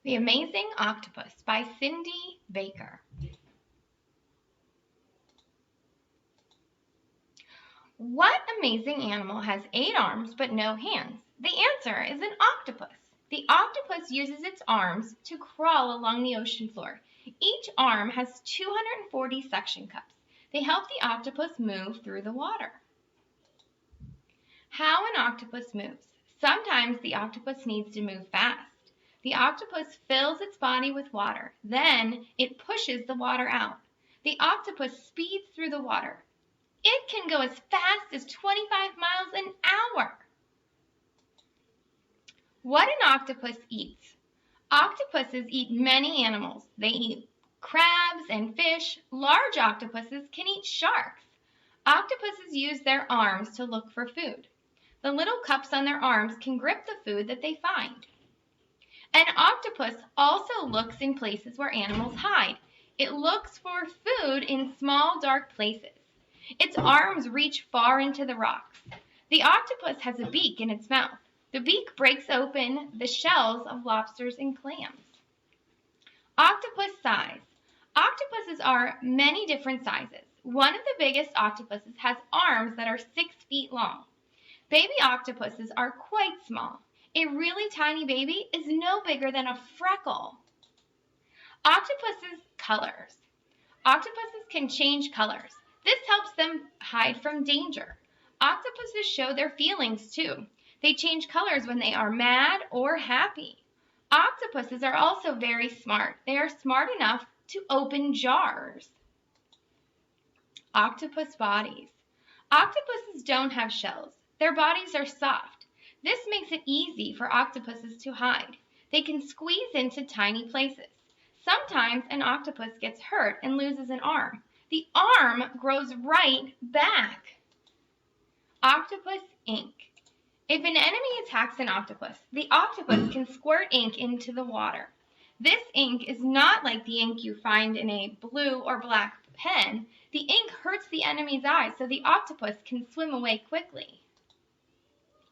The Amazing Octopus by Cindy Baker. What amazing animal has 8 arms but no hands? The answer is an octopus. The octopus uses its arms to crawl along the ocean floor. Each arm has 240 suction cups. They help the octopus move through the water. How an octopus moves. Sometimes the octopus needs to move fast. The octopus fills its body with water. Then it pushes the water out. The octopus speeds through the water. It can go as fast as 25 miles an hour. What an octopus eats. Octopuses eat many animals. They eat crabs and fish. Large octopuses can eat sharks. Octopuses use their arms to look for food. The little cups on their arms can grip the food that they find. An octopus also looks in places where animals hide. It looks for food in small, dark places. Its arms reach far into the rocks. The octopus has a beak in its mouth. The beak breaks open the shells of lobsters and clams. Octopus size. Octopuses are many different sizes. One of the biggest octopuses has arms that are 6 feet long. Baby octopuses are quite small. A really tiny baby is no bigger than a freckle. Octopuses' colors. Octopuses can change colors. This helps them hide from danger. Octopuses show their feelings too. They change colors when they are mad or happy. Octopuses are also very smart. They are smart enough to open jars. Octopus bodies. Octopuses don't have shells. Their bodies are soft. This makes it easy for octopuses to hide. They can squeeze into tiny places. Sometimes an octopus gets hurt and loses an arm. The arm grows right back. Octopus ink. If an enemy attacks an octopus, the octopus can squirt ink into the water. This ink is not like the ink you find in a blue or black pen. The ink hurts the enemy's eyes, so the octopus can swim away quickly.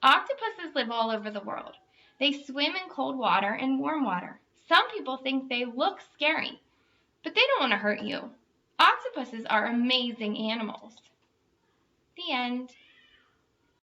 Octopuses live all over the world. They swim in cold water and warm water. Some people think they look scary, but they don't want to hurt you. Octopuses are amazing animals. The end.